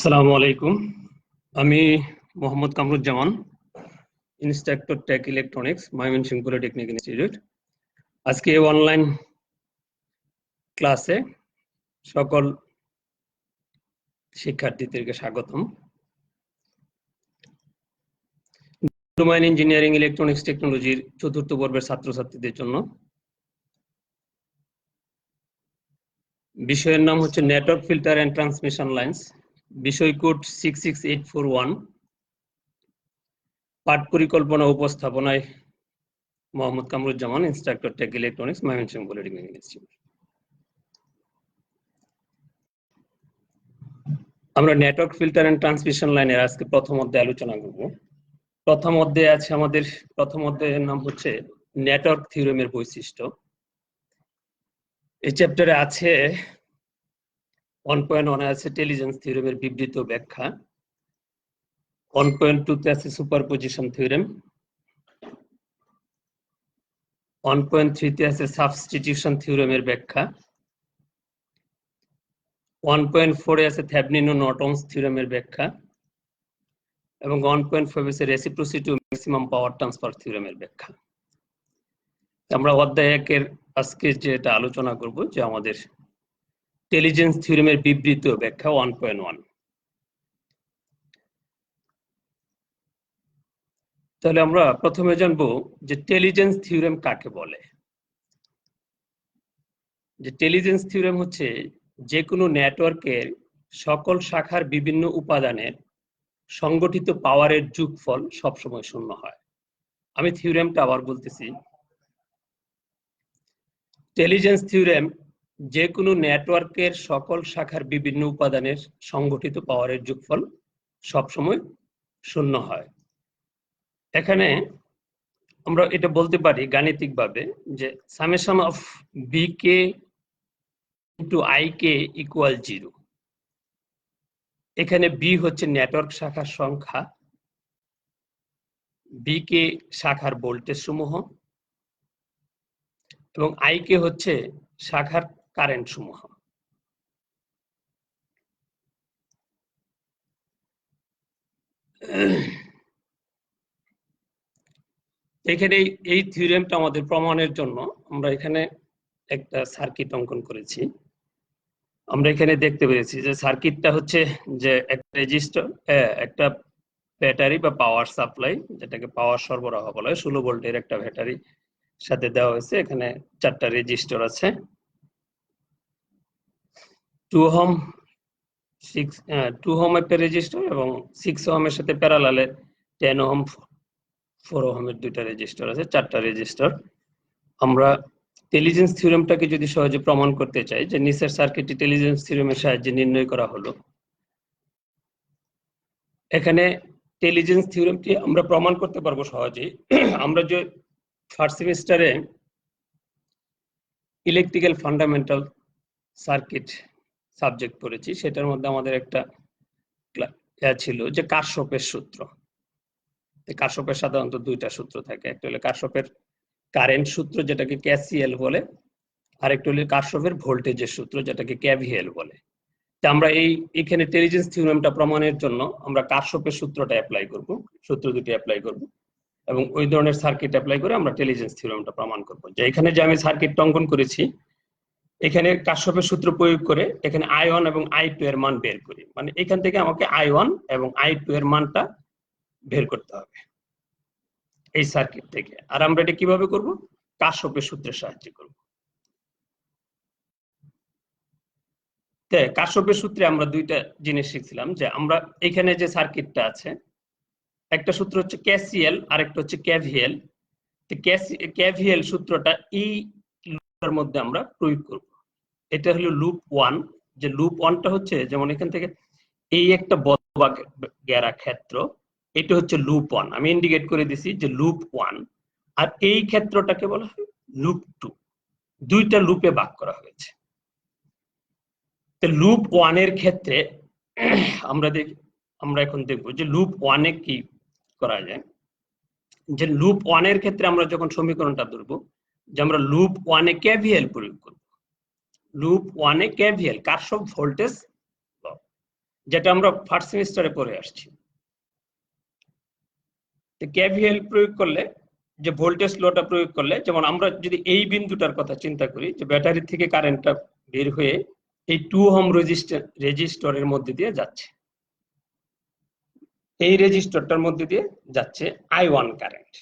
আসসালামু আলাইকুম। আমি Mohammad Kamruzzaman, instructor tech electronics, Mymensingh polytechnic institute. আজকে অনলাইন ক্লাসে সকল শিক্ষার্থীদেরকে স্বাগতম। ডোমেইন ইঞ্জিনিয়ারিং ইলেকট্রনিক্স টেকনোলজির চতুর্থ বর্ষের ছাত্রছাত্রীদের জন্য বিষয়ের নাম হচ্ছে network filter and transmission lines, বিষয় কোড 66841। পাঠ পরিকল্পনা উপস্থাপনায় Mohammad Kamruzzaman, instructor tech electronics, Mymensingh polytechnic institute. আমরা নেটওয়ার্ক ফিল্টার এন্ড ট্রান্সমিশন লাইনের আজকে প্রথম অধ্যায় আলোচনা করব। প্রথম অধ্যায়ে আছে আমাদের প্রথম অধ্যায়ের নাম হচ্ছে নেটওয়ার্ক থিওরেমের বৈশিষ্ট্য। এই চ্যাপ্টারে আছে 1.1 আছে টেলিজেন্স থিওরেমের বিবৃত ব্যাখ্যা, 1.2 তে আছে সুপারপজিশন থিওরেম, 1.3 তে আছে সাবস্টিটিউশন থিওরেমের ব্যাখ্যা, 1.4 এ আছে থেভনিন ও নর্টনস থিওরেমের ব্যাখ্যা এবং 1.5 আছে রেসিপ্রোসিটি ও ম্যাক্সিমাম পাওয়ার ট্রান্সফার থিওরেমের ব্যাখ্যা। আমরা অধ্যায় 1 এর আজকে যেটা আলোচনা করব যে আমাদের টেলিজেন্স থিওরেমের বিবৃত ব্যাখ্যা 1.1। তাহলে আমরা প্রথমে জানবো যে টেলিজেন্স থিওরেম কাকে বলে। যে টেলিজেন্স থিওরেম হচ্ছে যে কোনো নেটওয়ার্কের সকল শাখার বিভিন্ন উপাদানের সংগঠিত পাওয়ারের যোগফল সবসময় শূন্য হয়। আমি থিওরেমটা আবার বলতেছি। টেলিজেন্স থিওরেম যে কোনো নেটওয়ার্কের সকল শাখার বিভিন্ন উপাদানের সংগঠিত পাওয়ারের যোগফল সবসময় শূন্য হয়। এখানে আমরা এটা বলতে পারি গাণিতিকভাবে যে summation of B K into I K equal 0। এখানে বি হচ্ছে নেটওয়ার্ক শাখার সংখ্যা, বি কে শাখার ভোল্টেজ সমূহ এবং আই কে হচ্ছে শাখার কারেন্ট সমূহ। এখানে এই থিওরেমটা আমাদের প্রমাণের জন্য আমরা এখানে একটা সার্কিট অঙ্কন করেছি। আমরা এখানে দেখতে পেরেছি যে সার্কিটটা হচ্ছে যে একটা রেজিস্টার, একটা ব্যাটারি বা পাওয়ার সাপ্লাই, যেটাকে পাওয়ার সরবরাহ বলা হয়, 16 ভোল্টের একটা ব্যাটারি সাথে দেওয়া হয়েছে। এখানে 4টা রেজিস্টার আছে, 2 ওহম একটা রেজিস্টার এবং 6 ওহমের সাথে প্যারালালে 10 ওহম 4 ওহমের 2টা রেজিস্টার আছে, 4টা রেজিস্টার। আমরা টেলিজেন্স থিওরেমটাকে যদি সহজে প্রমাণ করতে চাই যে নিচের সার্কিটটি টেলিজেন্স থিওরেমের সাহায্যে নির্ণয় করা হলো। এখানে টেলিজেন্স থিওরেমটি আমরা প্রমাণ করতে পারবো সহজেই। আমরা যে ফার্স্ট সেমিস্টারে ইলেকট্রিক্যাল ফান্ডামেন্টাল সার্কিট সাবজেক্ট পড়েছি, সেটার মধ্যে আমাদের একটা ছিল যে কারশফের সূত্র। কারশফের সাধারণত 2টা সূত্র থাকে, একটা হলো কারশফের কারেন্ট সূত্র যেটাকে ক্যাসিএল বলে, আরেকটা হলো কারশফের ভোল্টেজের সূত্র যেটাকে কেভিএল বলে। আমরা এখানে টেলিজেন্স থিওরেমটা প্রমাণের জন্য আমরা কারশফের সূত্রটা অ্যাপ্লাই করব, সূত্র দুটি অ্যাপ্লাই করব এবং ওই ধরনের সার্কিট অ্যাপ্লাই করে আমরা টেলিজেন্স থিওরেমটা প্রমাণ করব। যে এখানে যে আমি সার্কিট অঙ্কন করেছি, এখানে কারশফের সূত্র প্রয়োগ করে এখানে I1 এবং I2 এর মান বের করি, মানে এখান থেকে আমাকে I1 এবং I2 এর মানটা বের করতে হবে এই সার্কিট থেকে। আর আমরা এটা কিভাবে করব? কারশফের সূত্রের সাহায্যে করব। কারশফের সূত্রে আমরা 2টা জিনিস শিখছিলাম, যে আমরা এখানে যে সার্কিটটা আছে, একটা সূত্র হচ্ছে ক্যাসিএল আর একটা হচ্ছে কেভিএল। কেভিএল সূত্রটা এই লুপের মধ্যে আমরা প্রয়োগ করব। এটা হলো লুপ 1। যে লুপ 1টা হচ্ছে যেমন এখান থেকে এই একটা বদ্ধ বা ঘেরা ক্ষেত্র, এটা হচ্ছে লুপ 1। আমি ইন্ডিকেট করে দিছি যে লুপ 1। আর এই ক্ষেত্রটাকে বলা হয় লুপ 2। 2টা লুপে ভাগ করা হয়েছে। লুপ 1 এর ক্ষেত্রে আমরা এখন দেখব যে লুপ 1 এ কি করা যায়। যে লুপ 1 এর ক্ষেত্রে আমরা যখন সমীকরণটা ধরবো, যে আমরা লুপ 1 এ কেভিএল প্রয়োগ করব। লুপ 1 এ কেভিএল কারশফ ভোল্টেজ ল। যেটা আমরা ফার্স্ট সেমিস্টারে পড়ে আসছি। কেভিএল প্রয়োগ করলে যে ভোল্টেজ লটা প্রয়োগ করলে, যেমন আমরা যদি এই বিন্দুটার কথা চিন্তা করি যে ব্যাটারি থেকে কারেন্টটা বের হয়ে এই 2 ওহম রেজিস্টরের মধ্যে দিয়ে যাচ্ছে, এই রেজিস্টরটার মধ্যে দিয়ে যাচ্ছে I1 কারেন্ট।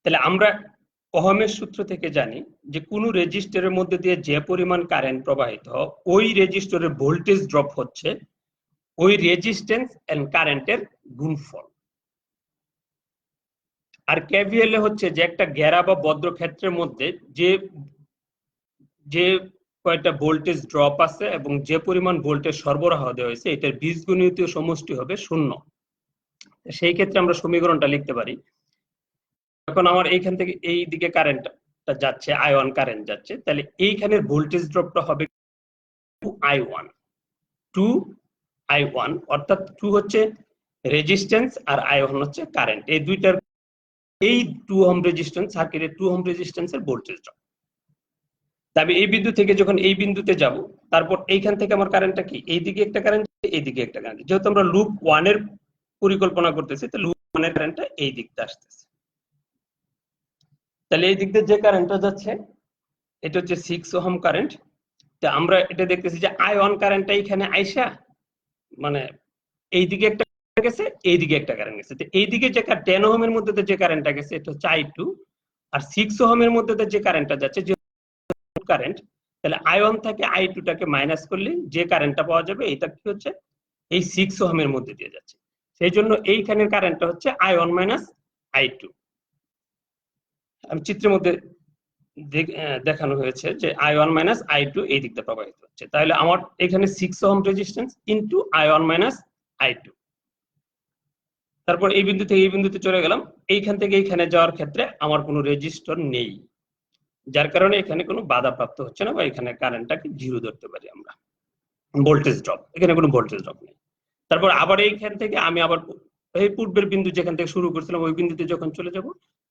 তাহলে আমরা ওহমের সূত্র থেকে জানি যে কোন রেজিস্টরের মধ্যে দিয়ে যে পরিমাণ কারেন্ট প্রবাহিত ওই রেজিস্টরের ভোল্টেজ ড্রপ হচ্ছে ওই রেজিস্ট্যান্স এন্ড কারেন্টের গুণফল। আর কেভিএল হচ্ছে যে একটা ঘেরা বা বদ্ধ ক্ষেত্রের মধ্যে যে কয়টা ভোল্টেজ ড্রপ আছে এবং যে পরিমাণ ভোল্টেজ সরবরাহ দেওয়া হয়েছে এটার বীজগণিতীয় সমষ্টি হবে 0। সেই ক্ষেত্রে আমরা সমীকরণটা লিখতে পারি, এখন আমার এইখান থেকে এই দিকে কারেন্টটা যাচ্ছে, I1 কারেন্ট যাচ্ছে, তাহলে এইখানের ভোল্টেজ ড্রপটা হবে 2I1, অর্থাৎ 2 হচ্ছে রেজিস্ট্যান্স আর I1 হচ্ছে কারেন্ট। এই দুইটার এই 2 ওহম রেজিস্ট্যান্স সার্কিটের 2 ওহম রেজিস্ট্যান্সের ভোল্টেজ ড্রপ। তবে এই বিন্দু থেকে যখন এই বিন্দুতে যাব, তারপর এইখান থেকে আমার কারেন্টটা কি, এইদিকে একটা কারেন্ট, এইদিকে একটা কারেন্ট। যেহেতু আমরা লুপ 1 এর পরিকল্পনা করতেছি, তো লুপ 1 এর কারেন্টটা এই দিকটা আসতেছে। তাহলে এই দিক দিয়ে যে কারেন্টটা যাচ্ছে এটা হচ্ছে 6 ওহম কারেন্ট। তো আমরা এটা দেখতেছি যে I1 কারেন্টটা এখানে আইসা মানে এইদিকে একটা গেছে, এইদিকে একটা কারেন্ট গেছে। তো এইদিকে যে 10 ওহমের মধ্যে যে কারেন্টটা গেছে এটা হচ্ছে I2, আর 6 ওহমের মধ্যে যে কারেন্টটা যাচ্ছে যে কারেন্ট, তাহলে I1 থেকে I2 টাকে মাইনাস করলে যে কারেন্টটা পাওয়া যাবে এটা কি হচ্ছে এই 6 ওহমের মধ্যে দিয়ে যাচ্ছে। সেই জন্য এইখানের কারেন্টটা হচ্ছে I1 মাইনাস I2। আমি চিত্রের মধ্যে দেখানো হয়েছে যে I1 মাইনাস I2 এই দিকটা প্রবাহিত হচ্ছে। তাহলে আমার এখানে 6 ohm resistance into I1 minus I2। তারপর এই বিন্দু থেকে এই বিন্দুতে চলে গেলাম, এইখান থেকে এইখানে যাওয়ার ক্ষেত্রে আমার কোনো রেজিস্টর নেই, যার কারণে এখানে কোনো বাধা প্রাপ্ত হচ্ছে না, বা এখানে কারেন্টটাকে জিরো ধরতে পারি আমরা, ভোল্টেজ ড্রপ, এখানে কোনো ভোল্টেজ ড্রপ নেই। তারপর আবার এইখান থেকে আমি আবার এই পূর্বের বিন্দু যেখান থেকে শুরু করছিলাম ওই বিন্দুতে যখন চলে যাব,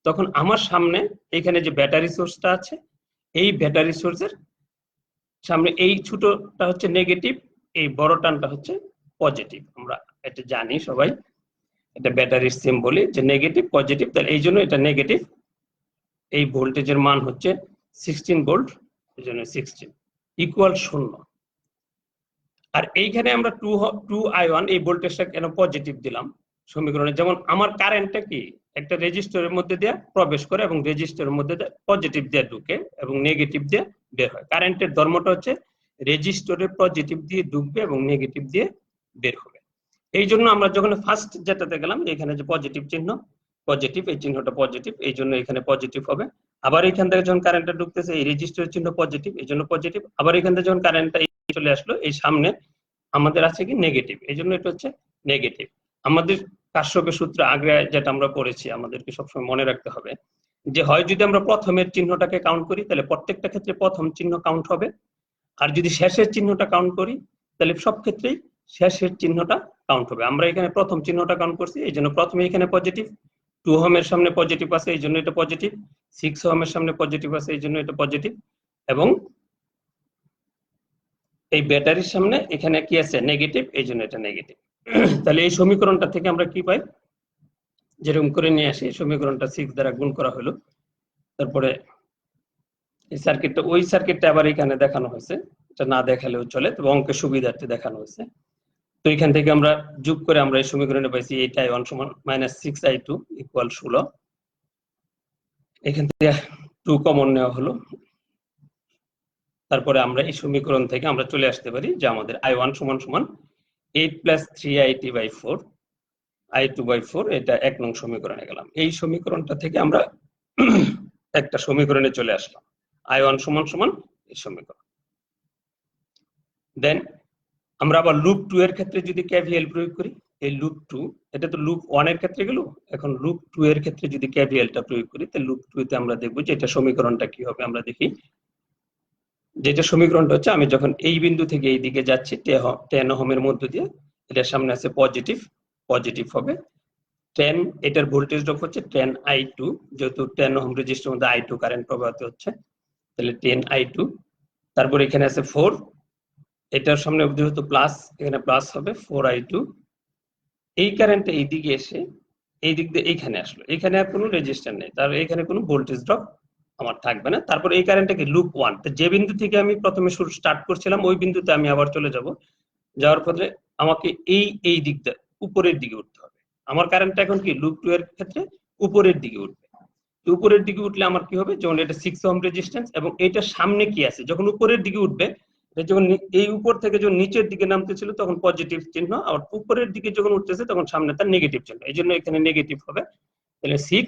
তখন আমার সামনে এখানে যে ব্যাটারি সোর্সটা আছে এই ব্যাটারি সোর্সের সামনে এই ছোটটা হচ্ছে নেগেটিভ, এই বড় টানটা হচ্ছে পজিটিভ। আমরা এটা জানি সবাই, এটা ব্যাটারির সিম্বলই যে নেগেটিভ পজিটিভ, তাহলে এই জন্য এটা নেগেটিভ। এই ভোল্টেজের মান হচ্ছে 16 ভোল্ট, এই জন্য 16 ইকুয়াল 0। আর এইখানে আমরা 2I1 এই ভোল্টেজটা কেন পজিটিভ দিলাম সমীকরণে, যেমন আমার কারেন্টটা কি একটা রেজিস্টরের মধ্যে দিয়ে প্রবেশ করে এবং রেজিস্টরের মধ্যে দিয়ে পজিটিভ দিয়ে ঢুকে এবং নেগেটিভ দিয়ে বের হয়। কারেন্টের ধর্মটা হচ্ছে রেজিস্টরের পজিটিভ দিয়ে ঢুকবে এবং নেগেটিভ দিয়ে বের হবে। এই জন্য আমরা যখন ফার্স্ট যেটাতে গেলাম এখানে যে পজিটিভ চিহ্ন, পজিটিভ, এই চিহ্নটা পজিটিভ, এই জন্য এখানে পজিটিভ হবে। আবার এখান থেকে যখন কারেন্টটা ঢুকতেছে এই রেজিস্টরের চিহ্ন পজিটিভ, এই জন্য পজিটিভ। আবার এখান থেকে যখন কারেন্টটা চলে আসলো এই সামনে আমাদের আছে কি নেগেটিভ, এই জন্য এটা হচ্ছে নেগেটিভ। আমাদের কার্শফের সূত্র আগে যেটা আমরা পড়েছি আমাদেরকে সবসময় মনে রাখতে হবে যে হয় যদি আমরা প্রথমের চিহ্নটাকে কাউন্ট করি তাহলে প্রত্যেকটা ক্ষেত্রে প্রথম চিহ্ন কাউন্ট হবে, আর যদি শেষের চিহ্নটা কাউন্ট করি তাহলে সব ক্ষেত্রেই শেষের চিহ্নটা কাউন্ট হবে। আমরা এখানে প্রথম চিহ্নটা কাউন্ট করছি, এই জন্য প্রথমে এখানে পজিটিভ, 2 ওহমের সামনে পজিটিভ আছে এই জন্য এটা পজিটিভ, 6 ওহমের সামনে পজিটিভ আছে এই জন্য এটা পজিটিভ, এবং এই ব্যাটারির সামনে এখানে কি আছে নেগেটিভ, এই জন্য এটা নেগেটিভ। তাহলে এই সমীকরণটা থেকে আমরা কি পাই, যেরকম করে নিয়ে আসি সমীকরণটা 6 দ্বারা গুণ করা হলো, তারপরে এই সার্কিটটা ওই সার্কিটটা আবার এখানে দেখানো হয়েছে, এটা না দেখালেও চলে, তবে অঙ্কের সুবিধার্থে দেখানো হয়েছে। তো এখান থেকে আমরা যোগ করে আমরা এই সমীকরণে পাইছি 8I1 সমান -6I2 ইকুয়াল 16। এখান থেকে 2 কমন নেওয়া হলো, তারপরে আমরা এই সমীকরণ থেকে আমরা চলে আসতে পারি যে আমাদের I1 সমান সমান 8 + 3IT/4 I2/4, এটা 1 নং সমীকরণে গেলাম। এই সমীকরণটা থেকে আমরা একটা সমীকরণে চলে আসলাম, I1 সমান সমান এই সমীকরণ। দেন আমরা আবার লুপ 2 এর ক্ষেত্রে যদি কেভিএল প্রয়োগ করি, এই লুপ 2, এটা তো লুপ 1 এর ক্ষেত্রে গেল, এখন লুপ 2 এর ক্ষেত্রে যদি কেভিএলটা প্রয়োগ করি তাহলে লুপ 2 তে আমরা দেখব যে এটা সমীকরণটা কি হবে। আমরা দেখি যেটা সমীকরণটা হচ্ছে আমি যখন এই বিন্দু থেকে এই দিকে যাচ্ছি 10 ওহমের মধ্য দিয়ে, এটার সামনে আছে পজিটিভ, পজিটিভ হবে 10, এটার ভোল্টেজ ড্রপ হচ্ছে 10I2, যেহেতু 10 ওহম রেজিস্টরের মধ্যে I2 কারেন্ট প্রবাহিত হচ্ছে তাহলে 10I2। তারপর এখানে আছে 4, এটার সামনে যেহেতু প্লাস, এখানে প্লাস হবে 4i2। এই কারেন্টটা এইদিকে এসে এই দিক দিয়ে এইখানে আসলো, এখানে আর কোনো রেজিস্ট্যান্স নেই, তার এখানে কোনো ভোল্টেজ ড্রপ আমার থাকবে না। তারপর এই কারেন্টটাকে লুপ 1, যে বিন্দু থেকে আমি প্রথমে শুরু স্টার্ট করছিলাম ওই বিন্দুতে আমি আবার চলে যাব। যাওয়ার পরে আমাকে এই দিকটা উপরের দিকে উঠতে হবে। আমার কারেন্টটা এখন কি লুপ 2 এর ক্ষেত্রে উপরের দিকে উঠবে। উপরের দিকে উঠলে আমার কি হবে, যেমন এটা 6 ওহম রেজিস্ট্যান্স এবং এটার সামনে কি আছে, যখন উপরের দিকে উঠবে, যখন এই উপর থেকে যখন নিচের দিকে নামতেছিল তখন পজিটিভ চিহ্ন, আর উপরের দিকে যখন উঠতেছে তখন সামনে তার নেগেটিভ চিহ্ন, এই জন্য এখানে নেগেটিভ হবে। তাহলে 6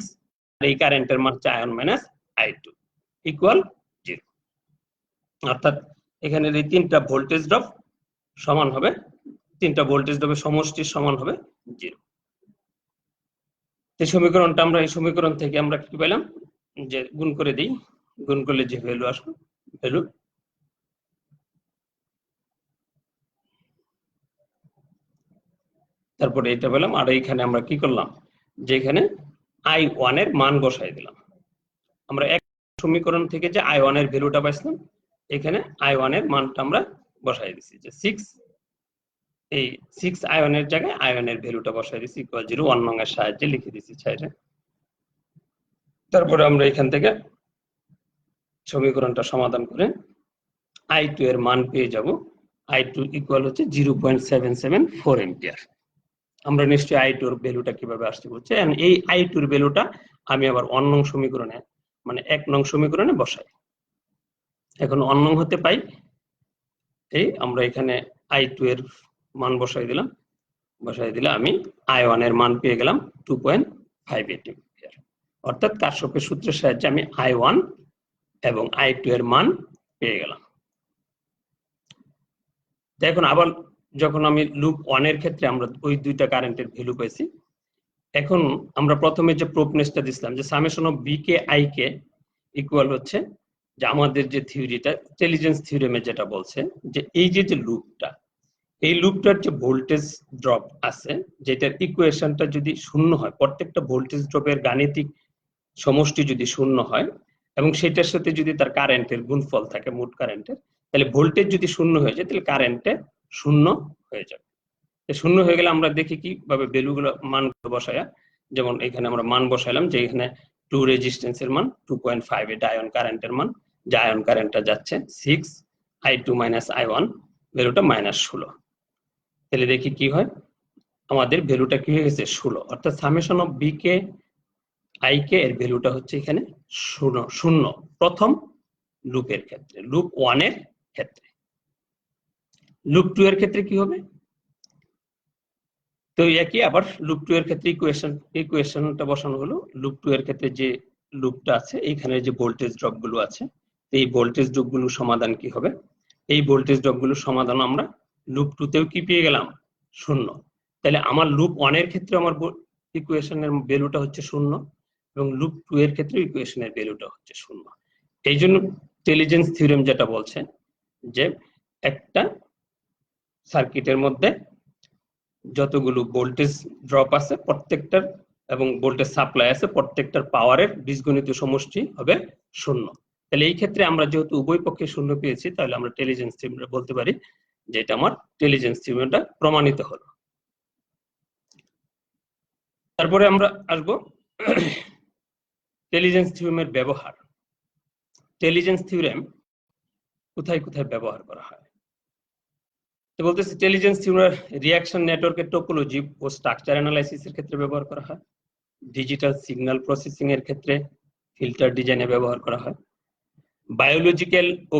আর এই কারেন্টের মান হচ্ছে I1 মাইনাস I2 ইকুয়াল 0। অর্থাৎ এখানে এই তিনটা ভোল্টেজ ড্রপ সমান হবে, তিনটা ভোল্টেজ ড্রপের সমষ্টির সমান হবে 0। এই সমীকরণটা আমরা এই সমীকরণ থেকে আমরা কি পেলাম, যে গুণ করে দিই, গুণ করলে যে ভ্যালু আসবে, ভ্যালু তারপরে এটা পেলাম। আর এইখানে আমরা কি করলাম, যে এখানে I1 এর মান বসাই দিলাম। আমরা এক সমীকরণ থেকে যে I1 এর ভ্যালুটা পাইছিলাম, এখানে I1 এর মানটা আমরা বসাই দিছি, যে 6, এই 6 I1 এর জায়গায় I1 এর ভ্যালুটা বসাই দিছি ইকুয়াল 0, 1 নং এর সাহায্যে লিখে দিছি সাইডে। তারপরে আমরা এখান থেকে সমীকরণটা সমাধান করে I2 এর মান পেয়ে যাব। I2 ইকুয়াল হচ্ছে 0.774 এম্পিয়ার। আমরা নিশ্চয়ই I2 এর ভ্যালুটা কিভাবে আসছে বলছে, এই I2 এর ভ্যালুটা আমি আবার 1 নং সমীকরণে, মানে 1 নং সমীকরণে বসাই। এখন 1 নং হতে পাই এই আমরা এখানে I2 এর মান বসাই দিলাম, বসাই দিলে আমি I1 এর মান পেয়ে গেলাম 2.58 এম্পিয়ার। অর্থাৎ কারশফের সূত্রের সাহায্যে আমি I1 এবং I2 এর মান পেয়ে গেলাম। এখন আবার যখন আমি লুপ 1 এর ক্ষেত্রে আমরা ওই দুইটা কারেন্টের ভ্যালু পেয়েছি, এখন আমরা প্রথমে যে প্রপনেসটা দিছিলাম যে summation of B K I K equal হচ্ছে, যে আমাদের যে থিওরিটা ইন্টেলিজেন্স থিওরেমে যেটা বলছে, যে এই যে লুপটা, এই লুপটার যে ভোল্টেজ ড্রপ আছে, যেটার ইকুয়েশনটা যদি শূন্য হয়, প্রত্যেকটা ভোল্টেজ ড্রপের গাণিতিক সমষ্টি যদি শূন্য হয় এবং সেটার সাথে যদি তার কারেন্টের গুণফল থাকে মোট কারেন্টের, তাহলে ভোল্টেজ যদি শূন্য হয়ে যায় তাহলে কারেন্টে শূন্য হয়ে যাবে। শূন্য হয়ে গেলে আমরা দেখি কিভাবে ভ্যালুগুলো মান বসায়া, যেমন এখানে আমরা মান বসাইলাম যে এখানে 2 রেজিস্ট্যান্সের মান 2.5, এটা আয়ন কারেন্টের মান, যে আয়ন কারেন্টটা যাচ্ছে 6 I2 মাইনাস I1, ভ্যালুটা -16। তাহলে দেখি কি হয়, আমাদের ভ্যালুটা কি হয়ে গেছে 16। অর্থাৎ summation of B K I K এর ভ্যালুটা হচ্ছে এখানে 0 প্রথম লুপের ক্ষেত্রে, লুপ 1 এর ক্ষেত্রে। লুপ 2 এর ক্ষেত্রে কি হবে, তো একই আবার লুপ 2 এর ক্ষেত্রে ইকুয়েশনটা বসানো হলো। লুপ 2 এর ক্ষেত্রে যে লুপটা আছে, এইখানে যে ভোল্টেজ ড্রপ গুলো আছে, এই ভোল্টেজ ড্রপ গুলো সমাধান কি হবে, এই ভোল্টেজ ড্রপ গুলো সমাধান আমরা লুপ 2 তেও কি পেয়ে গেলাম 0। তাহলে আমার লুপ 1 এর ক্ষেত্রে আমার ইকুয়েশনের ভ্যালুটা হচ্ছে 0 এবং লুপ 2 এর ক্ষেত্রে ইকুয়েশনের ভ্যালুটা হচ্ছে 0। এই জন্য ইন্টেলিজেন্স থিওরেম যেটা বলছে যে একটা সার্কিটের মধ্যে যতগুলো ভোল্টেজ ড্রপ আছে প্রত্যেকটার এবং ভোল্টেজ সাপ্লাই আছে প্রত্যেকটার পাওয়ারের বীজগণিত সমষ্টি হবে 0। তাহলে এই ক্ষেত্রে আমরা যেহেতু উভয় পক্ষে 0 পেয়েছি, তাহলে আমরা ইন্টেলিজেন্স থিওরেমটা বলতে পারি যে এটা আমার ইন্টেলিজেন্স থিওরেমটা প্রমাণিত হলো। তারপরে আমরা আসবো ইন্টেলিজেন্স থিওরেমের ব্যবহার। ইন্টেলিজেন্স থিওরেম কোথায় কোথায় ব্যবহার করা হয়, তো বলতেছি ইন্টেলিজেন্স থিওরেমের রিঅ্যাকশন নেটওয়ার্কের টোপোলজি ও স্ট্রাকচার অ্যানালাইসিসের ক্ষেত্রে ব্যবহার করা হয়, ডিজিটাল সিগন্যাল প্রসেসিং এর ক্ষেত্রে ফিল্টার ডিজাইনে ব্যবহার করা হয়, বায়োলজিক্যাল ও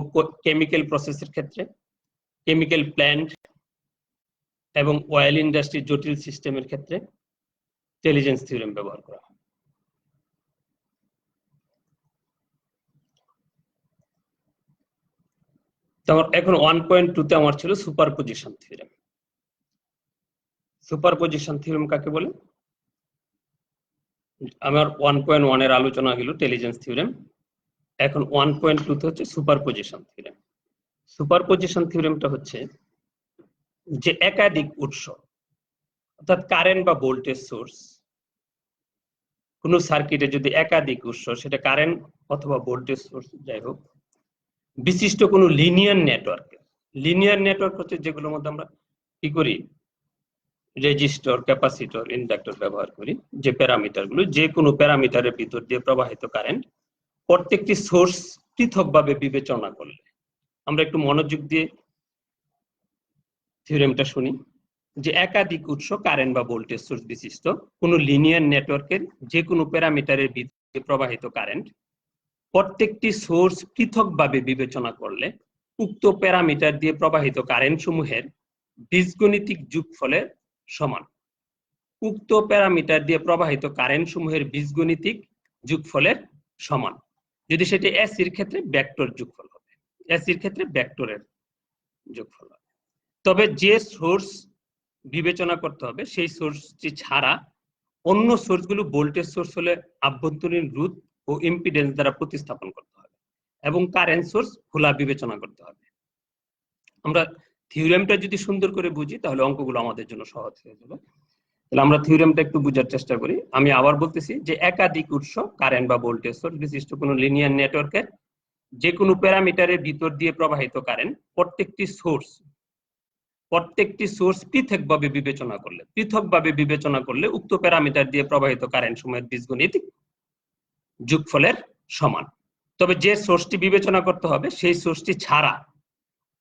কেমিক্যাল প্রসেসের ক্ষেত্রে, কেমিক্যাল প্ল্যান্ট এবং অয়েল ইন্ডাস্ট্রির জটিল সিস্টেমের ক্ষেত্রে ইন্টেলিজেন্স থিওরেম ব্যবহার করা হয়। এখন 1.2 তে আমার ছিল সুপারপজিশন থিওরেম। সুপারপজিশন থিওরেম কাকে বলে, আমার 1.1 এর আলোচনা হলো ইন্টেলিজেন্স থিওরেম, এখন 1.2 তে হচ্ছে সুপারপজিশন থিওরেম। সুপারপজিশন থিওরেমটা হচ্ছে যে একাধিক উৎস, অর্থাৎ কারেন্ট বা ভোল্টেজ সোর্স, কোন সার্কিটে যদি একাধিক উৎস, সেটা কারেন্ট অথবা ভোল্টেজ সোর্স যাই হোক, বিশিষ্ট কোন লিনিয়ার নেটওয়ার্কে লিনিয়ার নেটওয়ার্ক হচ্ছে যেগুলোর মধ্যে আমরা কি করি, রেজিস্টর, ক্যাপাসিটর, ইন্ডাক্টর ব্যবহার করি, যে প্যারামিটারগুলো, যে কোনো প্যারামিটারের ভিতর দিয়ে প্রবাহিত কারেন্ট প্রত্যেকটি সোর্স পৃথকভাবে বিবেচনা করলে, আমরা একটু মনোযোগ দিয়ে থিওরেমটা শুনি, যে একাধিক উৎস কারেন্ট বা ভোল্টেজ সোর্স বিশিষ্ট কোনো লিনিয়ার নেটওয়ার্কের যে কোনো প্যারামিটারের ভিতরে প্রবাহিত কারেন্ট প্রত্যেকটি সোর্স পৃথকভাবে বিবেচনা করলে উক্ত প্যারামিটার দিয়ে প্রবাহিত কারেন্ট সমূহের বীজগণিতিক যোগফলের সমান। উক্ত প্যারামিটার দিয়ে প্রবাহিত কারেন্ট সমূহের বীজগণিতিক যোগফলের সমান। যদি সেটি এসির ক্ষেত্রে ভেক্টর যোগফল হবে, এসির ক্ষেত্রে ভেক্টরের যোগফল হবে। তবে যে সোর্স বিবেচনা করতে হবে সেই সোর্সটি ছাড়া অন্য সোর্সগুলো ভোল্টেজ সোর্স হলে আভ্যন্তরীণ রোধ ও ইম্পিডেন্স দ্বারা প্রতিস্থাপন করতে হবে এবং কারেন্ট সোর্স খোলা বিবেচনা করতে হবে। আমরা থিওরেমটা যদি সুন্দর করে বুঝি তাহলে অঙ্কগুলো আমাদের জন্য সহজ হয়ে যাবে। তাহলে আমরা থিওরেমটা একটু বোঝার চেষ্টা করি। আমি আবার বলতেছি যে একাধিক উৎস কারেন্ট বা ভোল্টেজ সোর্স বিশিষ্ট কোনো লিনিয়ার নেটওয়ার্কের যে কোনো প্যারামিটারের ভিতর দিয়ে প্রবাহিত কারেন্ট প্রত্যেকটি সোর্স পৃথকভাবে বিবেচনা করলে উক্ত প্যারামিটার দিয়ে প্রবাহিত কারেন্ট সমূহের বীজগণিতিক যোগফলের সমান। তবে যে সোর্সটি বিবেচনা করতে হবে সেই সোর্সটি ছাড়া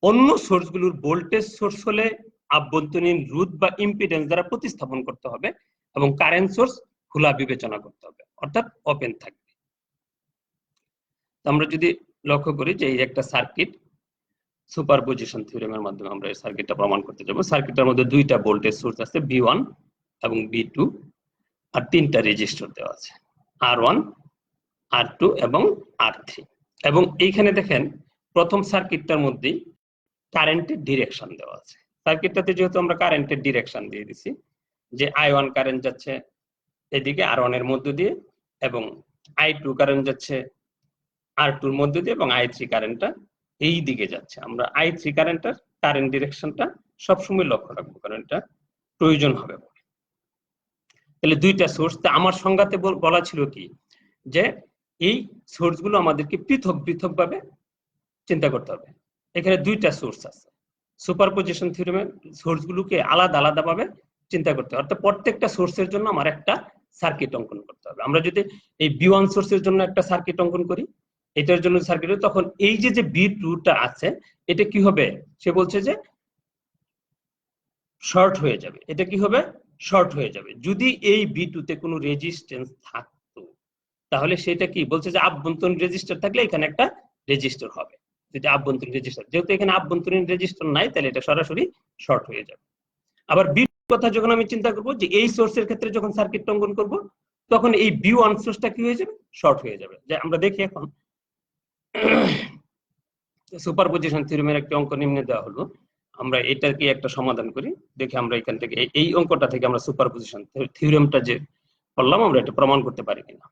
অন্য সোর্সগুলোর ভোল্টেজ সোর্স হলে আভ্যন্তরীণ রোধ বা ইম্পিডেন্স দ্বারা প্রতিস্থাপন করতে হবে এবং কারেন্ট সোর্স খোলা বিবেচনা করতে হবে, অর্থাৎ ওপেন থাকবে। আমরা যদি লক্ষ্য করি যে এই একটা সার্কিট, সুপারপজিশন থিওরেমের মাধ্যমে আমরা এই সার্কিটটা প্রমাণ করতে যাব। সার্কিটের মধ্যে দুইটা ভোল্টেজ সোর্স আছে, V1 এবং V2, আর তিনটা রেজিস্টর দেওয়া আছে, R1, R2 এবং R3। এবং এইখানে দেখেন প্রথম সার্কিটটার মধ্যেই কারেন্টের ডিরেকশন দেওয়া আছে। সার্কিটটাতে যেহেতু আমরা কারেন্টের ডিরেকশন দিয়ে দিছি যে I1 কারেন্ট যাচ্ছে এদিকে R1 এর মধ্য দিয়ে, এবং I2 কারেন্ট যাচ্ছে R2 এর মধ্য দিয়ে, এবং I3 কারেন্টটা এই দিকে যাচ্ছে। আমরা I3 কারেন্টের কারেন্ট ডিরেকশনটা সবসময় লক্ষ্য রাখবো, কারণ এটা প্রয়োজন হবে। তাহলে দুইটা সোর্স, আমার সংজ্ঞাতে বলা ছিল কি যে এই সোর্সগুলো আমাদেরকে পৃথকভাবে চিন্তা করতে হবে। এখানে দুইটা সোর্স আছে, সুপারপজিশন থিওরেমে সোর্সগুলোকে আলাদাভাবে চিন্তা করতে হবে, অর্থাৎ প্রত্যেকটা সোর্সের জন্য আমার একটা সার্কিট অঙ্কন করতে হবে। আমরা যদি এই V1 সোর্সের জন্য একটা সার্কিট অঙ্কন করি, এটার জন্য সার্কিট, তখন এই যে V2টা আছে এটা কি হবে, সে বলছে যে শর্ট হয়ে যাবে। এটা কি হবে, শর্ট হয়ে যাবে। যদি এই V2তে কোনো রেজিস্ট্যান্স থাকতো তাহলে সেটা কি বলছে যে আভ্যন্তরীণ রেজিস্টার থাকলে এখানে একটা রেজিস্টার হবে, যেটা আভ্যন্তরীণ রেজিস্টার। যেহেতু এখানে আভ্যন্তরীণ রেজিস্টার নাই তাহলে এটা সরাসরি শর্ট হয়ে যাবে। আবার V2 কথা যখন আমি চিন্তা করব যে এই সোর্সের ক্ষেত্রে যখন সার্কিট অঙ্কন করব তখন এই V1 সোর্সটা কি হয়ে যাবে, শর্ট হয়ে যাবে। যে আমরা দেখি এখন সুপারপজিশন থিওরেমের একটা অঙ্ক নিম্নে দেওয়া হলো, আমরা এটাকে একটা সমাধান করি। দেখি আমরা এখান থেকে এই অঙ্কটা থেকে আমরা সুপারপজিশন থিওরেমটা যে করলাম আমরা এটা প্রমাণ করতে পারি কিনা।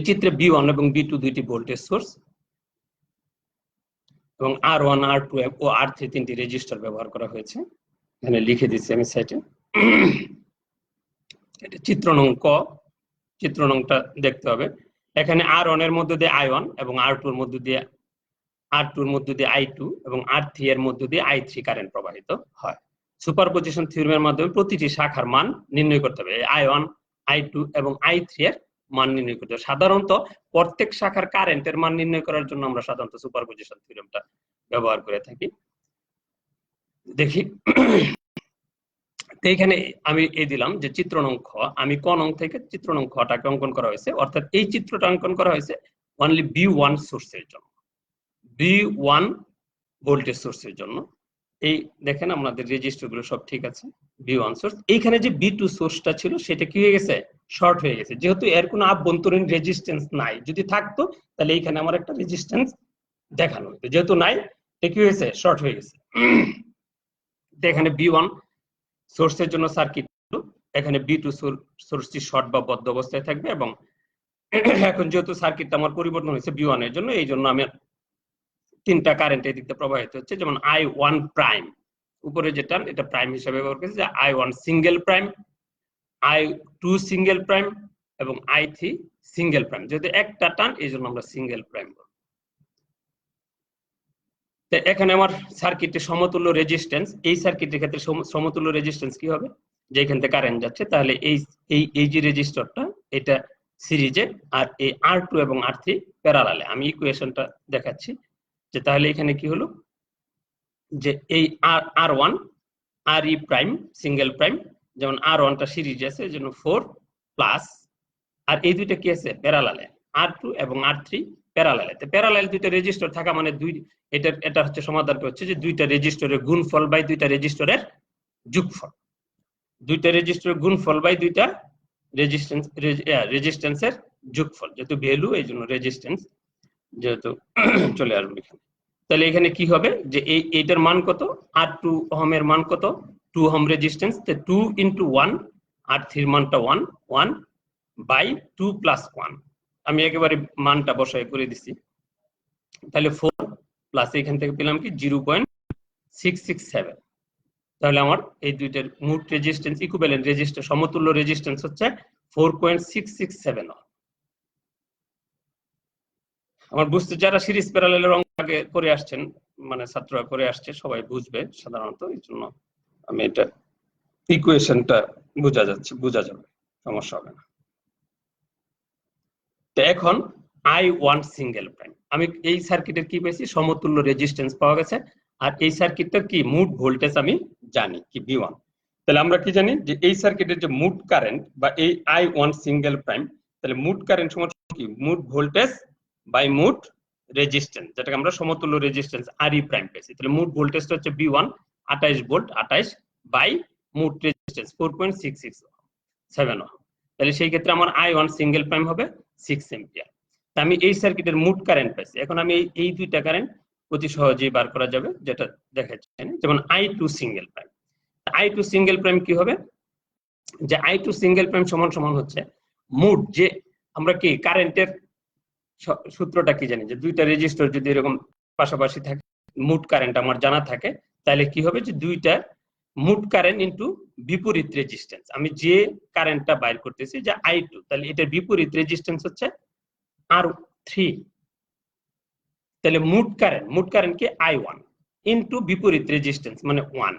চিত্রে V1 এবং V2 দুইটি ভোল্টেজ সোর্স এবং R1, R2 ও R3 তিনটি রেজিস্টার ব্যবহার করা হয়েছে। এখানে লিখে দিচ্ছি আমি সাইটে। এটা চিত্র নং ক, চিত্র নংটা দেখতে হবে। এখানে R1 এর মধ্যে দিয়ে I1 এবং R2 এর মধ্যে দিয়ে I2 এবং R3 এর মধ্যে দিয়ে I3 কারেন্ট প্রবাহিত হয়। সুপারপজিশন থিওরেমের মাধ্যমে প্রতিটি শাখার মান নির্ণয় করতে হবে। I1, I2 এবং I3 এর মান নির্ণয় করতে হবে। সাধারণত প্রত্যেক শাখার কারেন্টের মান নির্ণয় করার জন্য আমরা সাধারণত সুপারপজিশন থিওরেমটা ব্যবহার করে থাকি। দেখি এইখানে আমি দিলাম যে চিত্র নং খ, আমি ক নং থেকে চিত্র নং খটাকে অঙ্কন করা হয়েছে, অর্থাৎ এই চিত্রটা অঙ্কন করা হয়েছে অনলি V1 সোর্সের জন্য, V1 ভোল্টেজ সোর্সের জন্য। এই দেখেন আমাদের রেজিস্টার গুলো সব ঠিক আছে, V1 সোর্স। এইখানে যে V2 সোর্সটা ছিল সেটা কি হয়ে গেছে, শর্ট হয়ে গেছে। যেহেতু এর কোনো আভ্যন্তরীণ রেজিস্ট্যান্স নাই, যদি থাকতো তাহলে এইখানে আমার একটা রেজিস্ট্যান্স দেখানো হতো, যেহেতু নাই এটা কি হয়েছে, শর্ট হয়ে গেছে। এখানে V1 সোর্সের জন্য সার্কিট, এখানে V2 সোর্সটি শর্ট বা বদ্ধ অবস্থায় থাকবে। এবং এখন যেহেতু সার্কিটটা আমার পরিবর্তন হয়েছে V1 এর জন্য, এই জন্য আমি তিনটা কারেন্ট এই দিকতে প্রবাহিত হচ্ছে, যেমন I1 প্রাইম, উপরে যেটা এটা প্রাইম হিসেবে ব্যবহার করেছে, যে I1 single prime, I2 single prime এবং I3 সিঙ্গেল প্রাইম। যেহেতু একটা টার্ন এই জন্য আমরা সিঙ্গেল প্রাইম বলবো। তো এখানে আমার সার্কিটের সমতুল্য রেজিস্ট্যান্স, এই সার্কিটের ক্ষেত্রে সমতুল্য রেজিস্ট্যান্স কি হবে, যে এখান থেকে কারেন্ট যাচ্ছে, তাহলে এই যে রেজিস্টরটা এটা সিরিজে, আর এই R2 এবং R3 প্যারালালে। আমি ইকুয়েশনটা দেখাচ্ছি, যে তাহলে এখানে কি হলো, যে এই R1 RE prime single prime, যেমন R1টা সিরিজ আছে এজন্য 4 প্লাস, আর এই দুইটা কি আছে প্যারালালে, R2 এবং R3 প্যারালালে। তো প্যারালাল দুইটা রেজিস্টর থাকা মানে এটা হচ্ছে সমাধানটা হচ্ছে যে দুইটা রেজিস্টরের গুণফল বাই দুইটা রেজিস্টরের যোগফল, দুইটা রেজিস্টরের গুণফল বাই দুইটা রেজিস্ট্যান্সের যোগফল, যেহেতু ভ্যালু এই জন্য রেজিস্ট্যান্স যেহেতু চলে আসবে এখানে। তাহলে এখানে কি হবে, যে এইটার মান কত, R2 ওহমের মান কত 2 ওহম রেজিস্ট্যান্স, তো 2 × 1, R3 এর মানটা 1 বাই 2 প্লাস 1, আমি একেবারে মানটা বসাই করে দিছি। তাহলে 4 প্লাস এখান থেকে পেলাম কি 0.667। তাহলে আমার এই দুইটার মোট রেজিস্ট্যান্স ইকুইভ্যালেন্ট রেজিস্টর সমতুল্য রেজিস্ট্যান্স হচ্ছে 4.667 ওহম। আমার বুঝতে, যারা সিরিজ প্যারালেলের অঙ্ক আগে করে আসছেন, মানে ছাত্ররা করে আসছে, সবাই বুঝবে সাধারণত, এই জন্য আমি এটা ইকুয়েশনটা বোঝা যাবে, সমস্যা হবে না। তো এখন I1 সিঙ্গেল প্রাইম, আমি এই সার্কিটের কি পেয়েছি, সমতুল্য রেজিস্ট্যান্স পাওয়া গেছে, আর এই সার্কিটটার কি মোট ভোল্টেজ আমি জানি কি V1। তাহলে আমরা কি জানি, যে এই সার্কিটের যে মোট কারেন্ট বা এই I1 সিঙ্গেল প্রাইম, তাহলে মোট কারেন্ট সমান কি মোট ভোল্টেজ বাই মোট রেজিস্ট্যান্স, যেটাকে আমরা সমতুল্য রেজিস্ট্যান্স RE প্রাইম পেয়েছি। তাহলে মোট ভোল্টেজটা হচ্ছে V1 28 ভোল্ট, 28 বাই মোট রেজিস্ট্যান্স 4.667 ওহম। তাহলে সেই ক্ষেত্রে আমার I1 সিঙ্গেল প্রাইম হবে 6 এম্পিয়ার। তা আমি এই সার্কিটের মোট কারেন্ট পাইছি। এখন আমি এই দুইটা কারেন্ট অতি সহজেই বার করা যাবে, যেটা দেখাচ্ছি, যেমন I2 single prime. I2 single prime কি হবে, যে I2 সিঙ্গেল প্রাইম সমান সমান হচ্ছে মোট, যে আমরা কি কারেন্টের সূত্রটা কি জানি, যে দুইটা রেজিস্টর যদি এরকম পাশাপাশি থাকে, মোট কারেন্ট আমার জানা থাকে, তাহলে কি হবে, যে দুইটা মোট কারেন্ট ইনটু বিপরীত রেজিস্ট্যান্স, আমি যে কারেন্টটা বাইর করতেছি যে I2, তাহলে এটার বিপরীত রেজিস্ট্যান্স হচ্ছে R3। তাহলে মোট কারেন্ট কি I1 ইনটু বিপরীত রেজিস্ট্যান্স মানে 1,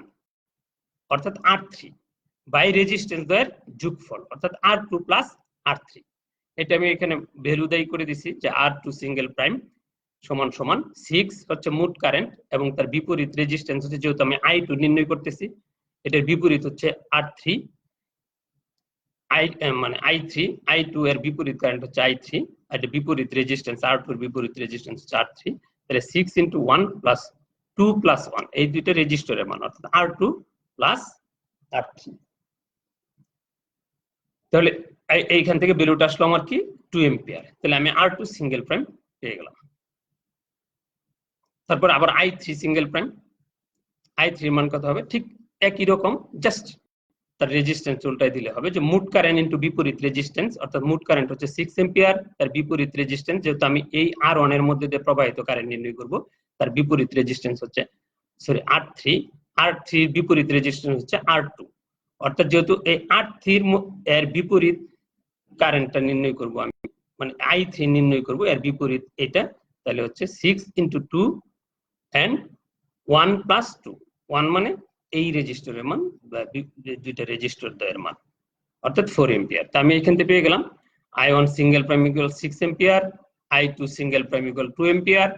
অর্থাৎ R3 বাই রেজিস্ট্যান্স দ্বয়ের যোগফল, অর্থাৎ R2 প্লাস R3। এটা আমি এখানে ভ্যালু দেই করে দিছি, যে R2 সিঙ্গেল প্রাইম সমান সমান 6 হচ্ছে মোট কারেন্ট, এবং তার বিপরীত রেজিস্ট্যান্স হচ্ছে, যেহেতু আমি I2 নির্ণয় করতেছি, এটার বিপরীত হচ্ছে R3, মানে I2 এর বিপরীত কারেন্ট হচ্ছে I3, আর এর বিপরীত রেজিস্ট্যান্স R2 এর বিপরীত রেজিস্ট্যান্স হচ্ছে R3। তাহলে 6 × 1 প্লাস 2 প্লাস 1, এই দুইটা রেজিস্টরের মান, অর্থাৎ R2 প্লাস R3। তাহলে এইখান থেকে ভ্যালুটা আসলো আমার কি 2 এম্পিয়ার। তাহলে আমি R2 সিঙ্গেল প্রাইম পেয়ে গেলাম। তারপর আবার I3 সিঙ্গেল প্রাইম, I3 এর মান কত হবে, ঠিক একই রকম, জাস্ট তার রেজিস্ট্যান্স উল্টাই দিলে হবে, যে মোট কারেন্ট ইনটু বিপরীত রেজিস্ট্যান্স, অর্থাৎ মোট কারেন্ট হচ্ছে 6 এম্পিয়ার, তার বিপরীত রেজিস্ট্যান্স, যেহেতু আমি এই R1 এর মধ্যে দিয়ে প্রবাহিত কারেন্ট নির্ণয় করব, তার বিপরীত রেজিস্ট্যান্স হচ্ছে R3 এর বিপরীত রেজিস্ট্যান্স হচ্ছে R2, অর্থাৎ যেহেতু এই R3 এর বিপরীত কারেন্টটা নির্ণয় করব আমি, মানে I3 নির্ণয় করব এর বিপরীত এটা, তাহলে হচ্ছে 6 × 2 and 1 plus 2, 1 মানে এই রেজিস্টরের মান বা দুইটা রেজিস্টর দ্বয়ের মান, অর্থাৎ 4 এম্পিয়ার। তা আমি এখান থেকে পেয়ে গেলাম I1 single prime equal 6 ampere, I2 single prime equal 2 ampere,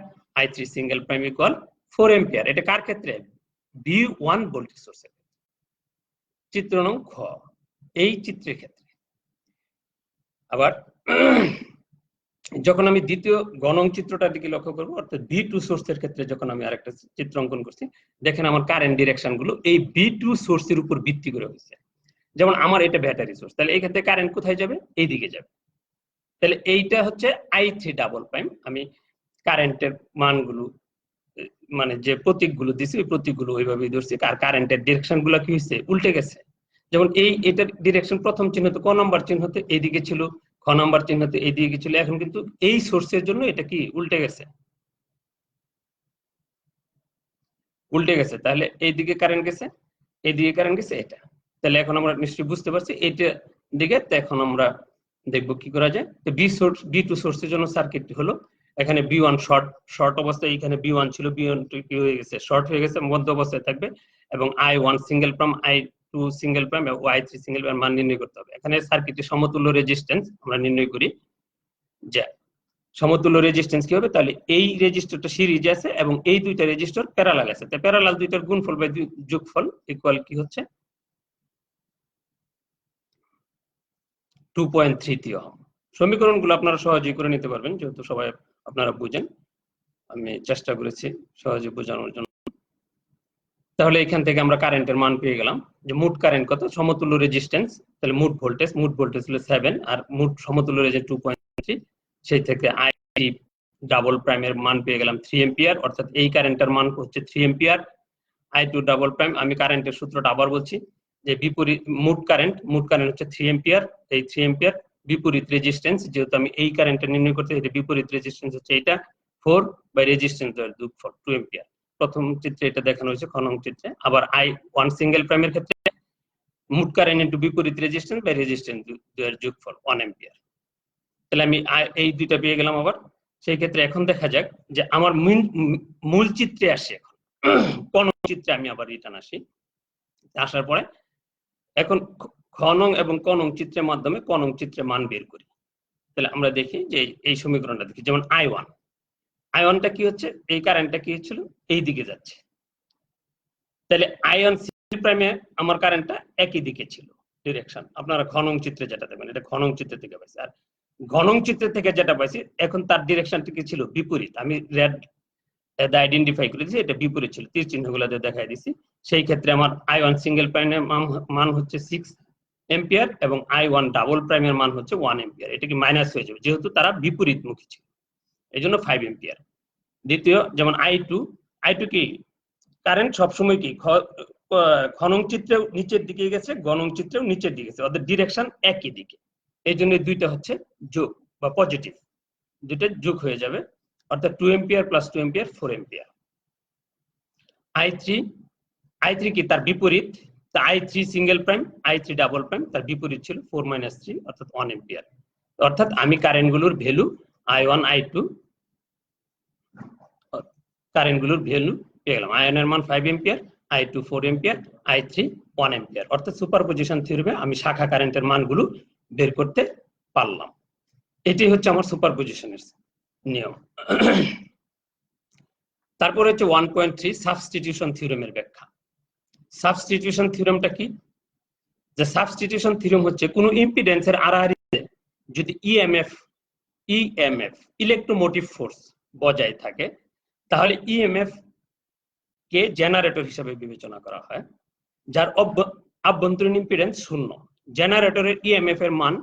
I3 single prime equal 4 ampere. এটা কার ক্ষেত্রে, V1 ভোল্টেজ সোর্সের ক্ষেত্রে। চিত্র নং খ, এই চিত্রের ক্ষেত্রে আবার যখন আমি দ্বিতীয় গণং চিত্রটার দিকে লক্ষ্য করব, অর্থাৎ V2 সোর্সের ক্ষেত্রে যখন আমি আরেকটা চিত্র অঙ্কন করছি, দেখেন আমার কারেন্ট ডিরেকশন গুলো এই V2 সোর্সের উপর ভিত্তি করে হয়েছে। যেমন আমার এটা ব্যাটারি সোর্স, তাহলে এই ক্ষেত্রে কারেন্ট কোথায় যাবে, এই দিকে যাবে। তাহলে এইটা হচ্ছে I3 ডাবল প্রাইম, আমি কারেন্টের মানগুলো মানে যে প্রতীকগুলো দিছি ওই প্রতীকগুলো ওইভাবেই ধরছি, আর কারেন্টের ডিরেকশন গুলো কি হয়েছে, উল্টে গেছে। যেমন এটার ডিরেকশন প্রথম চিহ্নতে ক নম্বর চিহ্নতে এইদিকে ছিল, খ নম্বর চিহ্নতে এইদিকে ছিল, এখন কিন্তু এই সোর্সের জন্য এটা কি উল্টে গেছে, তাহলে এইদিকে কারেন্ট গেছে, এইদিকে কারেন্ট গেছে এটা। তাহলে এখন আমরা নিশ্চয়ই বুঝতে পারছি এইটা দিকে। তো এখন আমরা দেখবো কি করা যায়। তো V2 সোর্সের জন্য সার্কিটটি হলো এখানে B1 শর্ট অবস্থায় এখানে B1 ছিল, B1 কি হয়ে গেছে, শর্ট হয়ে গেছে, মধ্য অবস্থায় থাকবে, এবং I1 single prime, I2 single prime এবং I3 সিঙ্গেল প্রাইম মান নির্ণয় করতে হবে। এখানে সার্কিটের সমতুল্য রেজিস্ট্যান্স আমরা নির্ণয় করি, যে সমতুল্য রেজিস্ট্যান্স কি হবে, তাহলে এই রেজিস্টরটা সিরিজ আছে এবং এই দুইটা রেজিস্টর প্যারালাল আছে, তাই প্যারালাল দুইটার গুণফল বাই যোগফল ইকুয়াল কি হচ্ছে 2.33 ওহম। সমীকরণগুলো আপনারা সহজেই করে নিতে পারবেন, যেহেতু সবাই আপনারা বুঝেন, আমি চেষ্টা করেছি সহজে বোঝানোর জন্য। তাহলে এখান থেকে আমরা কারেন্টের মান পেয়ে গেলাম, যে মোট কারেন্ট কত, সমতুল্য রেজিস্ট্যান্স, তাহলে মোট ভোল্টেজ হলো 7 আর মোট সমতুল্য রেজিস্ট্যান্স 2.3, সেই থেকে আইটি ডাবল প্রাইমের মান পেয়ে গেলাম 3 এম্পিয়ার, অর্থাৎ এই কারেন্টের মান হচ্ছে 3 এম্পিয়ার। I2 ডাবল প্রাইম, আমি কারেন্টের সূত্রটা আবার বলছি, যে বিপরীত মোট কারেন্ট হচ্ছে 3 এম্পিয়ার, এই 3 এম্পিয়ার বিপরীত রেজিস্ট্যান্স, যেহেতু আমি এই কারেন্টটা নির্ণয় করতে, এটা বিপরীত রেজিস্ট্যান্স হচ্ছে এটা 4 বাই রেজিস্ট্যান্সের যোগফল 2 এম্পিয়ার। প্রথম চিত্রে এটা দেখানো হয়েছে, খ নং চিত্রে। আবার I1 সিঙ্গেল প্রাইমের ক্ষেত্রে মোট কারেন্ট ইনটু বিপরীত রেজিস্ট্যান্স বাই রেজিস্ট্যান্স এর যোগফল 1 এম্পিয়ার। তাহলে আমি এই দুইটা পেয়ে গেলাম। আবার সেই ক্ষেত্রে এখন দেখা যাক যে আমার মূল চিত্রে আসে, এখন কোন চিত্রে আমি আবার রিটার্ন আসি, আসার পরে এখন খ নং এবং ক নং চিত্রের মাধ্যমে ক নং চিত্রে মান বের করি। তাহলে আমরা দেখি যে এই সমীকরণটা দেখি, যেমন I1টা কি হচ্ছে, এই কারেন্টটা কি হচ্ছিল, এই দিকে যাচ্ছে, তাহলে I1 সিঙ্গেল প্রাইমে আমার কারেন্টটা একই দিকে ছিল ডিরেকশন। আপনারা খ নং চিত্রে যেটা দেখবেন, এটা খ নং চিত্র থেকে পাইছি, আর ঘ নং চিত্র থেকে যেটা পাইছি এখন তার ডিরেকশনটা কি ছিল, বিপরীত। আমি রেড আইডেন্টিফাই করে দিয়েছি, এটা বিপরীত ছিল, তীর চিহ্নগুলো দিয়ে দেখাই দিছি। সেই ক্ষেত্রে আমার I1 সিঙ্গেল প্রাইমের মান হচ্ছে 6 এম্পিয়ার এবং I1 ডাবল প্রাইমের মান হচ্ছে 1 এম্পিয়ার। এটা কি মাইনাস হয়ে যাবে, যেহেতু তারা বিপরীতমুখী ছিল, এই জন্য 5 এম্পিয়ার। দ্বিতীয়, যেমন I2 কি কারেন্ট সবসময় কি খ নং চিত্রেও নিচের দিকে গেছে, গ নং চিত্রেও নিচের দিকে গেছে, ওদের ডিরেকশন একই দিকে, এই জন্য দুইটা হচ্ছে যোগ বা পজিটিভ, দুইটা যোগ হয়ে যাবে, অর্থাৎ 2 ampere plus 2 ampere 4 ampere. I3 কি তার বিপরীত, তা I3 single prime, I3 double prime তার বিপরীত ছিল 4 - 3 অর্থাৎ 1 এম্পিয়ার। অর্থাৎ আমি কারেন্টগুলোর ভ্যালু I1 I2 কারেন্টগুলোর ভ্যালু পেয়ে গেলাম। I1 এর মান 5 ampere, I2 4 ampere, I3 1 ampere. অর্থাৎ সুপারপজিশন থিওরেমে আমি শাখা কারেন্টের মানগুলো বের করতে পারলাম। এটি হচ্ছে আমার সুপারপজিশনের নিয়ম। তারপর হচ্ছে 1.3 সাবস্টিটিউশন থিওরেমের ব্যাখ্যা। সাবস্টিটিউশন থিওরেমটা কি, যে সাবস্টিটিউশন থিওরেম হচ্ছে কোন ইম্পিডেন্সের আড়াআড়িতে যদি ইএমএফ ইলেকট্রোমোটিভ ফোর্স বজায় থাকে, তাহলে ইএমএফ কে জেনারেটর হিসেবে বিবেচনা করা হয়, যার আভ্যন্তরীণ ইম্পিডেন্স 0। জেনারেটরের ইএমএফ এর মান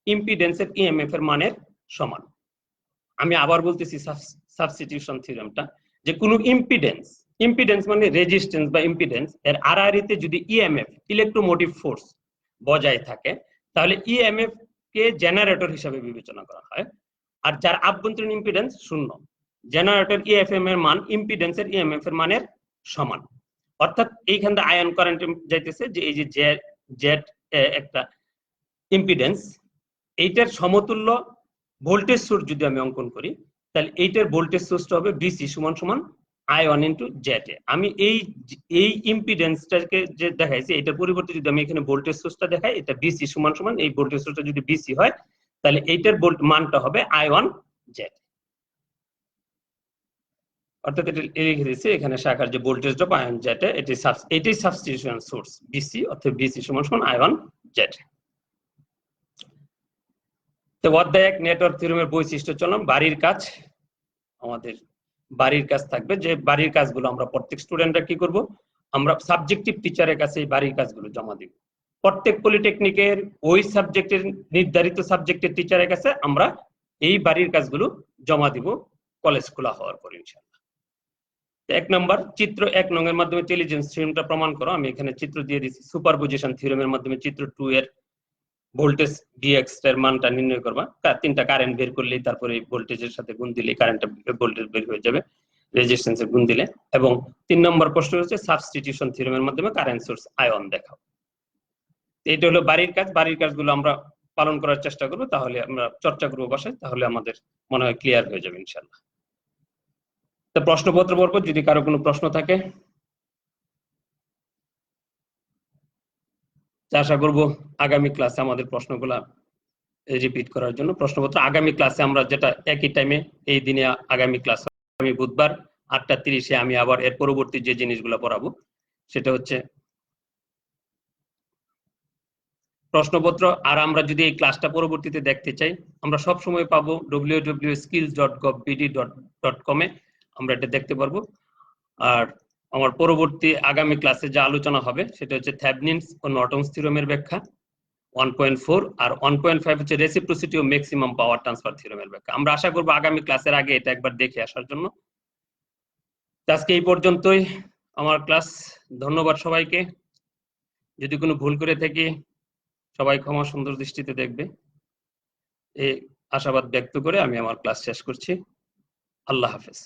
ইম্পিডেন্সের ইএমএফ এর মানের সমান। আমি আবার বলতেছি সাবস্টিটিউশন থিওরেমটা, যে কোনো ইম্পিডেন্স মানে রেজিস্ট্যান্স বা ইম্পিডেন্স এর আড়াআড়িতে যদি ইএমএফ ইলেকট্রোমোটিভ ফোর্স বজায় থাকে, তাহলে ইএমএফ কে জেনারেটর হিসেবে বিবেচনা করা হয়, আর যার আভ্যন্তরীণ ইম্পিডেন্স 0, জেনারেটর ইএফএম এর মান ইম্পিডেন্সের ইএমএফ এর মানের সমান। অর্থাৎ এইখানে আয়ন কারেন্ট যাইতেছে, যে এই যে জেড একটা ইম্পিডেন্স, এইটার সমতুল্য ভোল্টেজ সোর্স যদি আমি অঙ্কন করি, তাহলে এইটার ভোল্টেজ সোর্সটা হবে বিসি সমান সমান I1 ইনটু জেড। আমি এই ইম্পিডেন্সটাকে যে দেখাইছি, এটার পরিবর্তে যদি আমি এখানে ভোল্টেজ সোর্সটা দেখাই, এটা বিসি সমান সমান এই ভোল্টেজ সোর্সটা যদি বিসি হয়, তাহলে এইটার মানটা হবে I1 জেড। অর্থাৎ এটা লিখে দিয়েছি এখানে শাখার যে ভোল্টেজ ড্রপ I1 জেড, এটাই সাবস্টিটিউশন সোর্স বিসি, অর্থাৎ বিসি সমান সমান I1 জেড। তো অধ্যায় 1 নেটওয়ার্ক থিওরেমের বৈশিষ্ট্য চললাম। বাড়ির কাজ, আমাদের বাড়ির কাজ থাকবে, যে বাড়ির কাজগুলো আমরা প্রত্যেক স্টুডেন্টরা কি করব, আমরা সাবজেক্টিভ টিচারের কাছে এই বাড়ির কাজগুলো জমা দিব। প্রত্যেক পলিটেকনিকের ওই সাবজেক্টের নির্ধারিত সাবজেক্টের টিচারের কাছে আমরা এই বাড়ির কাজগুলো জমা দিব কলেজ খোলা হওয়ার পর ইনশাআল্লাহ। 1 নম্বর চিত্র 1 নং এর মাধ্যমে ইন্টেলিজেন্স থিওরেমটা প্রমাণ করো। আমি এখানে চিত্র দিয়ে দিয়েছি। সুপারপজিশন থিওরেমের মাধ্যমে চিত্র 2 এর ভোল্টেজ Vx এর মানটা নির্ণয় করবা। তিনটা কারেন্ট বের করলেই তারপরে ভোল্টেজের সাথে গুণ দিলে কারেন্টটা ভোল্টেজ বের হয়ে যাবে, রেজিস্ট্যান্সে গুণ দিলে। এবং 3 নম্বর প্রশ্ন হচ্ছে সাবস্টিটিউশন থিওরেমের মাধ্যমে কারেন্ট সোর্স আয়ন দেখাও। এটা হলো বাড়ির কাজ। বাড়ির কাজগুলো আমরা পালন করার চেষ্টা করবো, তাহলে আমরা চর্চা করবো বাসায়, তাহলে আমাদের মনে হয় ক্লিয়ার হয়ে যাবে ইনশাল্লাহ। তো প্রশ্নপত্র পর্ব, যদি কারো কোনো প্রশ্ন থাকে, আশা করব আগামী ক্লাসে আমাদের প্রশ্নগুলা রিপিট করার জন্য। প্রশ্নপত্র আগামী ক্লাসে আমরা যেটা একই টাইমে এই দিনে আগামী ক্লাস, আগামী বুধবার 8:30-এ আমি আবার এর পরবর্তী যে জিনিসগুলো পড়াবো সেটা হচ্ছে প্রশ্নপত্র। আর আমরা যদি এই ক্লাসটা পরবর্তীতে দেখতে চাই, আমরা সব সময় পাবো www.skills.govbd.com এ আমরা এটা দেখতে পারবো। আর আমার পরবর্তী আগামী ক্লাসে যা আলোচনা হবে সেটা হচ্ছে থেভনিনস ও নর্টনস থিওরেমের ব্যাখ্যা 1.4, আর 1.5 হচ্ছে রেসিপ্রোসিটি ও ম্যাক্সিমাম পাওয়ার ট্রান্সফার থিওরেমের ব্যাখ্যা। আমরা আশা করব আগামী ক্লাসের আগে এটা একবার দেখে আসার জন্য। আজকে এই পর্যন্তই আমার ক্লাস। ধন্যবাদ সবাইকে। যদি কোনো ভুল করে থাকি সবাই ক্ষমা সুন্দর দৃষ্টিতে দেখবে, এই আশাবাদ ব্যক্ত করে আমি আমার ক্লাস শেষ করছি। আল্লাহ হাফেজ।